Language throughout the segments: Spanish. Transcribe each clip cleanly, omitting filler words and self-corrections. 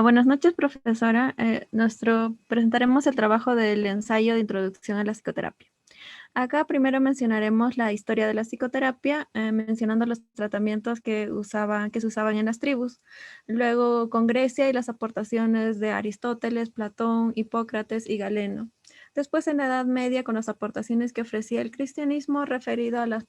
Buenas noches, profesora. Presentaremos el trabajo del ensayo de introducción a la psicoterapia. Acá primero mencionaremos la historia de la psicoterapia, mencionando los tratamientos que se usaban en las tribus. Luego con Grecia y las aportaciones de Aristóteles, Platón, Hipócrates y Galeno. Después en la Edad Media con las aportaciones que ofrecía el cristianismo referido a las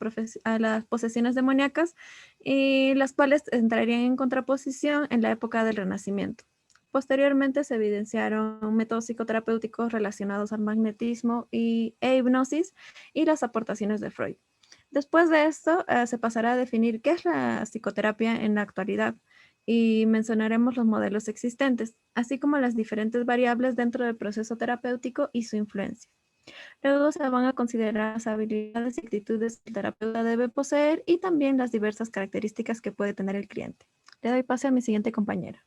posesiones demoníacas y las cuales entrarían en contraposición en la época del Renacimiento. Posteriormente se evidenciaron métodos psicoterapéuticos relacionados al magnetismo e hipnosis y las aportaciones de Freud. Después de esto, se pasará a definir qué es la psicoterapia en la actualidad y mencionaremos los modelos existentes, así como las diferentes variables dentro del proceso terapéutico y su influencia. Luego se van a considerar las habilidades y actitudes que el terapeuta debe poseer y también las diversas características que puede tener el cliente. Le doy pase a mi siguiente compañera.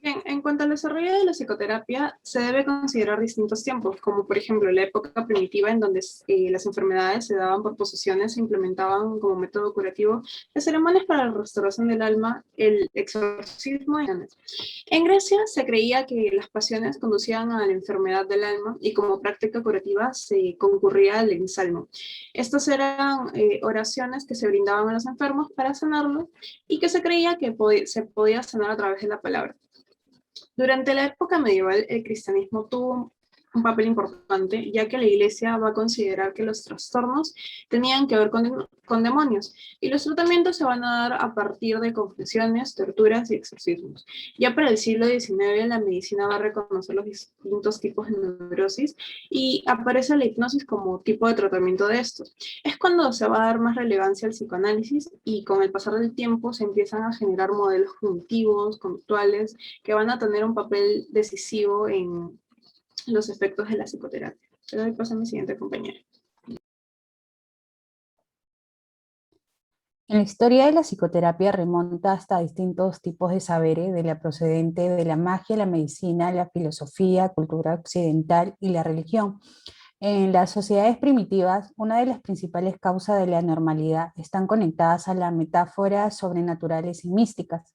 Bien, en cuanto al desarrollo de la psicoterapia, se debe considerar distintos tiempos, como por ejemplo la época primitiva en donde las enfermedades se daban por posesiones e implementaban como método curativo las ceremonias para la restauración del alma, el exorcismo y en Grecia se creía que las pasiones conducían a la enfermedad del alma y como práctica curativa se concurría al ensalmo. Estas eran oraciones que se brindaban a los enfermos para sanarlos y que se creía que se podía sanar a través de la palabra. Durante la época medieval, el cristianismo tuvo un papel importante, ya que la Iglesia va a considerar que los trastornos tenían que ver con demonios, y los tratamientos se van a dar a partir de confesiones, torturas y exorcismos. Ya para el siglo XIX, la medicina va a reconocer los distintos tipos de neurosis, y aparece la hipnosis como tipo de tratamiento de estos. Es cuando se va a dar más relevancia al psicoanálisis, y con el pasar del tiempo se empiezan a generar modelos cognitivos, conductuales, que van a tener un papel decisivo en los efectos de la psicoterapia. Le doy paso a mi siguiente compañera. En la historia de la psicoterapia remonta hasta distintos tipos de saberes, de la procedente de la magia, la medicina, la filosofía, cultura occidental y la religión. En las sociedades primitivas, una de las principales causas de la normalidad están conectadas a las metáforas sobrenaturales y místicas.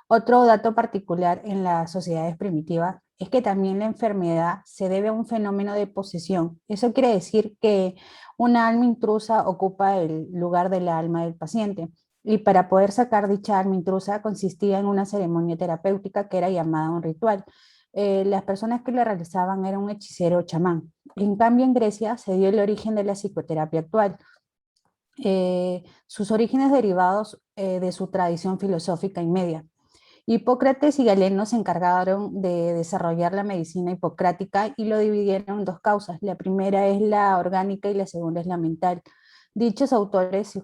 Otro dato particular en las sociedades primitivas es que también la enfermedad se debe a un fenómeno de posesión. Eso quiere decir que una alma intrusa ocupa el lugar del alma del paciente. Y para poder sacar dicha alma intrusa consistía en una ceremonia terapéutica que era llamada un ritual. Las personas que la realizaban eran un hechicero o chamán. En cambio, en Grecia se dio el origen de la psicoterapia actual. Sus orígenes derivados de su tradición filosófica y media. Hipócrates y Galeno se encargaron de desarrollar la medicina hipocrática y lo dividieron en dos causas. La primera es la orgánica y la segunda es la mental. Dichos autores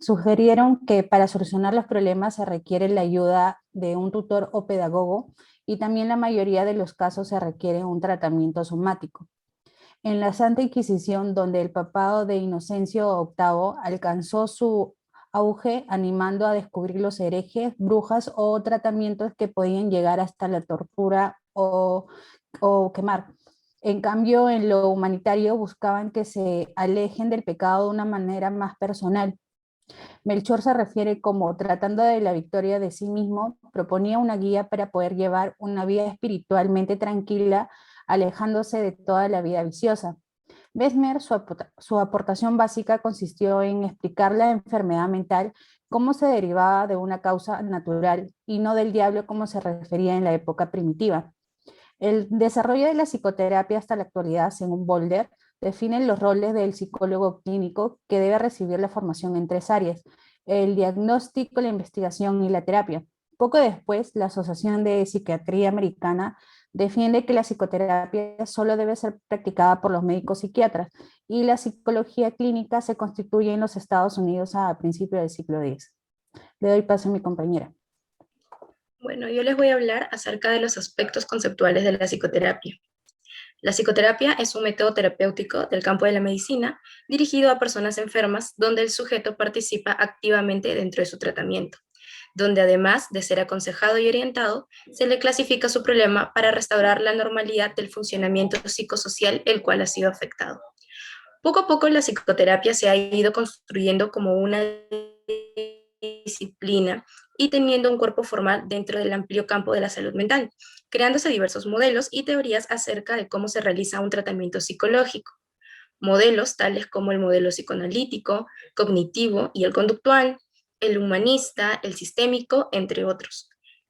sugerieron que para solucionar los problemas se requiere la ayuda de un tutor o pedagogo y también la mayoría de los casos se requiere un tratamiento somático. En la Santa Inquisición, donde el papado de Inocencio VIII alcanzó su auge animando a descubrir los herejes, brujas o tratamientos que podían llegar hasta la tortura o quemar. En cambio, en lo humanitario buscaban que se alejen del pecado de una manera más personal. Melchor se refiere como tratando de la victoria de sí mismo, proponía una guía para poder llevar una vida espiritualmente tranquila, alejándose de toda la vida viciosa. Besmer, su aportación básica consistió en explicar la enfermedad mental cómo se derivaba de una causa natural y no del diablo como se refería en la época primitiva. El desarrollo de la psicoterapia hasta la actualidad, según Boulder, define los roles del psicólogo clínico que debe recibir la formación en tres áreas: el diagnóstico, la investigación y la terapia. Poco después, la Asociación de Psiquiatría Americana defiende que la psicoterapia solo debe ser practicada por los médicos psiquiatras y la psicología clínica se constituye en los Estados Unidos a principios del siglo X. Le doy paso a mi compañera. Bueno, yo les voy a hablar acerca de los aspectos conceptuales de la psicoterapia. La psicoterapia es un método terapéutico del campo de la medicina dirigido a personas enfermas donde el sujeto participa activamente dentro de su tratamiento, donde además de ser aconsejado y orientado, se le clasifica su problema para restaurar la normalidad del funcionamiento psicosocial el cual ha sido afectado. Poco a poco la psicoterapia se ha ido construyendo como una disciplina y teniendo un cuerpo formal dentro del amplio campo de la salud mental, creándose diversos modelos y teorías acerca de cómo se realiza un tratamiento psicológico. Modelos tales como el modelo psicoanalítico, cognitivo y el conductual, el humanista, el sistémico, entre otros.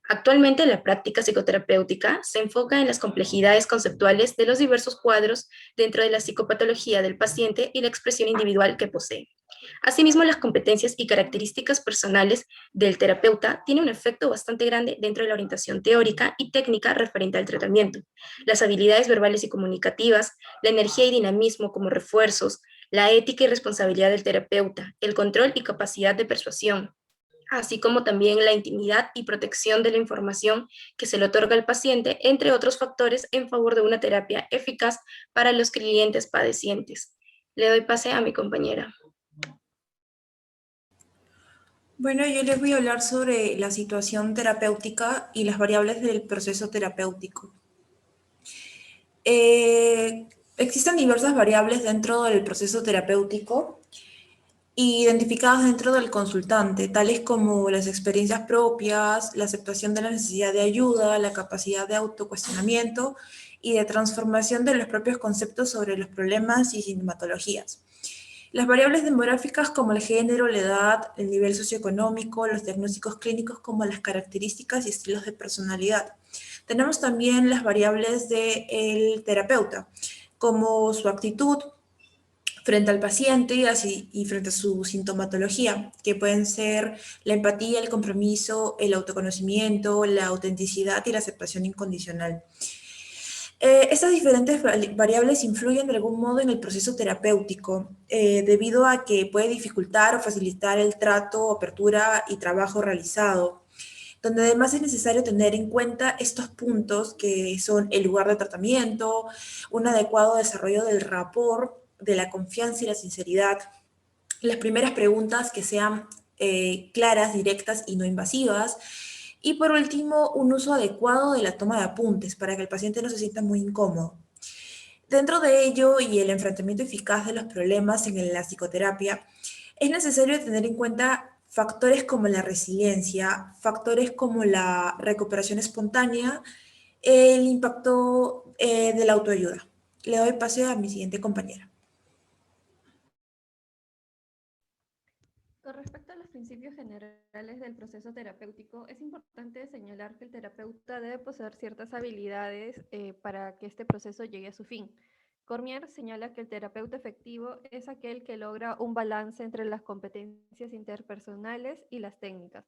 Actualmente la práctica psicoterapéutica se enfoca en las complejidades conceptuales de los diversos cuadros dentro de la psicopatología del paciente y la expresión individual que posee. Asimismo, las competencias y características personales del terapeuta tienen un efecto bastante grande dentro de la orientación teórica y técnica referente al tratamiento. Las habilidades verbales y comunicativas, la energía y dinamismo como refuerzos, la ética y responsabilidad del terapeuta, el control y capacidad de persuasión, así como también la intimidad y protección de la información que se le otorga al paciente, entre otros factores en favor de una terapia eficaz para los clientes padecientes. Le doy pase a mi compañera. Bueno, yo les voy a hablar sobre la situación terapéutica y las variables del proceso terapéutico. Existen diversas variables dentro del proceso terapéutico identificadas dentro del consultante, tales como las experiencias propias, la aceptación de la necesidad de ayuda, la capacidad de autocuestionamiento y de transformación de los propios conceptos sobre los problemas y sintomatologías. Las variables demográficas como el género, la edad, el nivel socioeconómico, los diagnósticos clínicos como las características y estilos de personalidad. Tenemos también las variables del terapeuta, como su actitud frente al paciente y frente a su sintomatología, que pueden ser la empatía, el compromiso, el autoconocimiento, la autenticidad y la aceptación incondicional. Estas diferentes variables influyen de algún modo en el proceso terapéutico, debido a que puede dificultar o facilitar el trato, apertura y trabajo realizado, donde además es necesario tener en cuenta estos puntos que son el lugar de tratamiento, un adecuado desarrollo del rapport, de la confianza y la sinceridad, las primeras preguntas que sean claras, directas y no invasivas, y por último, un uso adecuado de la toma de apuntes para que el paciente no se sienta muy incómodo. Dentro de ello y el enfrentamiento eficaz de los problemas en la psicoterapia, es necesario tener en cuenta factores como la resiliencia, factores como la recuperación espontánea, el impacto de la autoayuda. Le doy pase a mi siguiente compañera. Con respecto a los principios generales del proceso terapéutico, es importante señalar que el terapeuta debe poseer ciertas habilidades para que este proceso llegue a su fin. Cormier señala que el terapeuta efectivo es aquel que logra un balance entre las competencias interpersonales y las técnicas.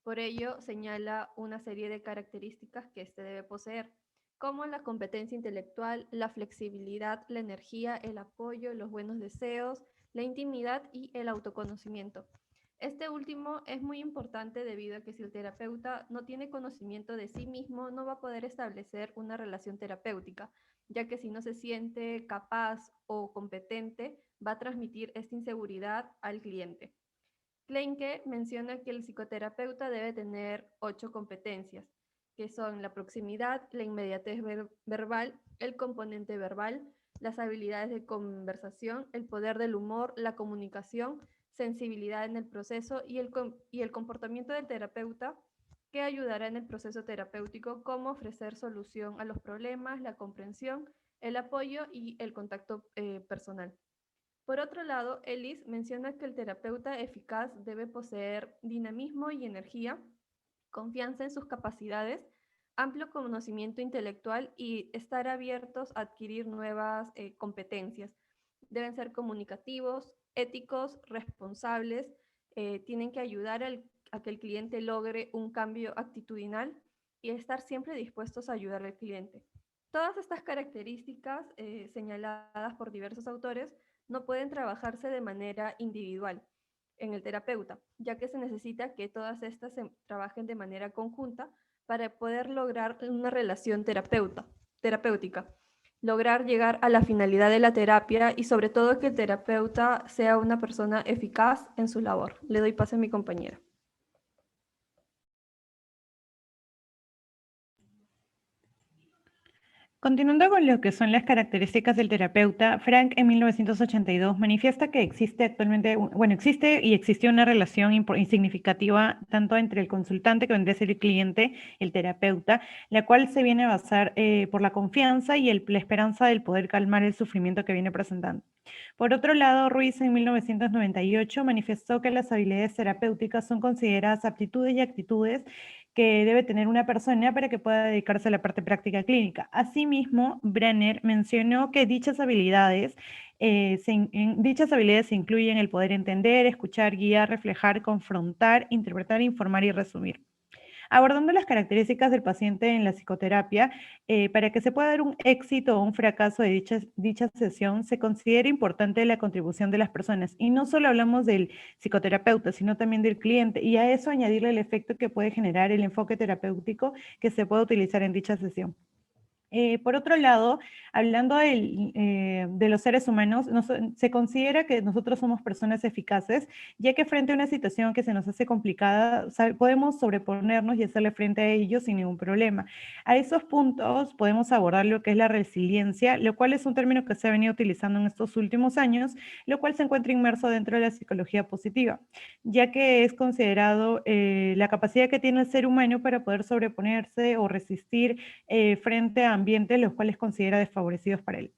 Por ello, señala una serie de características que éste debe poseer, como la competencia intelectual, la flexibilidad, la energía, el apoyo, los buenos deseos, la intimidad y el autoconocimiento. Este último es muy importante debido a que si el terapeuta no tiene conocimiento de sí mismo, no va a poder establecer una relación terapéutica, ya que si no se siente capaz o competente, va a transmitir esta inseguridad al cliente. Kleinke menciona que el psicoterapeuta debe tener 8 competencias, que son la proximidad, la inmediatez verbal, el componente verbal, las habilidades de conversación, el poder del humor, la comunicación, sensibilidad en el proceso y el comportamiento del terapeuta, que ayudará en el proceso terapéutico, como ofrecer solución a los problemas, la comprensión, el apoyo y el contacto personal. Por otro lado, Ellis menciona que el terapeuta eficaz debe poseer dinamismo y energía, confianza en sus capacidades, amplio conocimiento intelectual y estar abiertos a adquirir nuevas competencias. Deben ser comunicativos, éticos, responsables, tienen que ayudar a que el cliente logre un cambio actitudinal y estar siempre dispuestos a ayudar al cliente. Todas estas características señaladas por diversos autores no pueden trabajarse de manera individual en el terapeuta, ya que se necesita que todas estas se trabajen de manera conjunta para poder lograr una relación terapéutica, lograr llegar a la finalidad de la terapia y sobre todo que el terapeuta sea una persona eficaz en su labor. Le doy pase a mi compañera. Continuando con lo que son las características del terapeuta, Frank en 1982 manifiesta que existe actualmente, existe y existió una relación significativa tanto entre el consultante, que vendría a ser el cliente, el terapeuta, la cual se viene a basar por la confianza y la esperanza del poder calmar el sufrimiento que viene presentando. Por otro lado, Ruiz en 1998 manifestó que las habilidades terapéuticas son consideradas aptitudes y actitudes que debe tener una persona para que pueda dedicarse a la parte práctica clínica. Asimismo, Brenner mencionó que dichas habilidades se incluyen el poder entender, escuchar, guiar, reflejar, confrontar, interpretar, informar y resumir. Abordando las características del paciente en la psicoterapia, para que se pueda dar un éxito o un fracaso de dicha sesión, se considera importante la contribución de las personas. Y no solo hablamos del psicoterapeuta, sino también del cliente, y a eso añadirle el efecto que puede generar el enfoque terapéutico que se puede utilizar en dicha sesión. Por otro lado, hablando de los seres humanos, se considera que nosotros somos personas eficaces, ya que frente a una situación que se nos hace complicada, podemos sobreponernos y hacerle frente a ello sin ningún problema. A esos puntos podemos abordar lo que es la resiliencia, lo cual es un término que se ha venido utilizando en estos últimos años, lo cual se encuentra inmerso dentro de la psicología positiva, ya que es considerado la capacidad que tiene el ser humano para poder sobreponerse o resistir frente a ambientes los cuales considera desfavorecidos para él.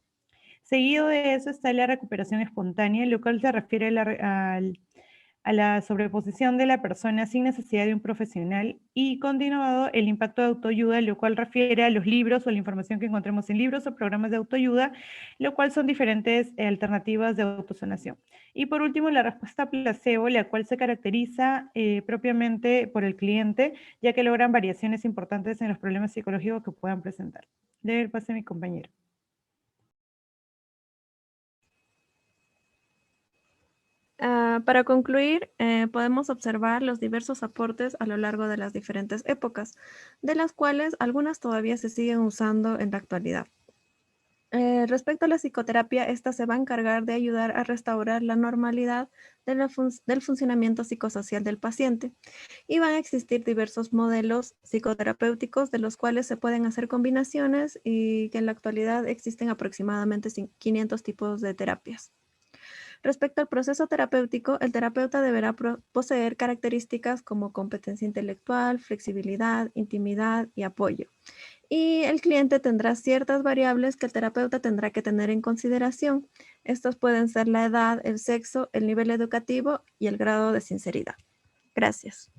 Seguido de eso está la recuperación espontánea, lo cual se refiere a la sobreposición de la persona sin necesidad de un profesional, y continuado el impacto de autoayuda, lo cual refiere a los libros o la información que encontremos en libros o programas de autoayuda, lo cual son diferentes alternativas de autosanación. Y por último, la respuesta placebo, la cual se caracteriza propiamente por el cliente, ya que logran variaciones importantes en los problemas psicológicos que puedan presentar. Le doy el pase a mi compañero. Para concluir, podemos observar los diversos aportes a lo largo de las diferentes épocas, de las cuales algunas todavía se siguen usando en la actualidad. Respecto a la psicoterapia, esta se va a encargar de ayudar a restaurar la normalidad del funcionamiento psicosocial del paciente, y van a existir diversos modelos psicoterapéuticos de los cuales se pueden hacer combinaciones, y que en la actualidad existen aproximadamente 500 tipos de terapias. Respecto al proceso terapéutico, el terapeuta deberá poseer características como competencia intelectual, flexibilidad, intimidad y apoyo. Y el cliente tendrá ciertas variables que el terapeuta tendrá que tener en consideración. Estos pueden ser la edad, el sexo, el nivel educativo y el grado de sinceridad. Gracias.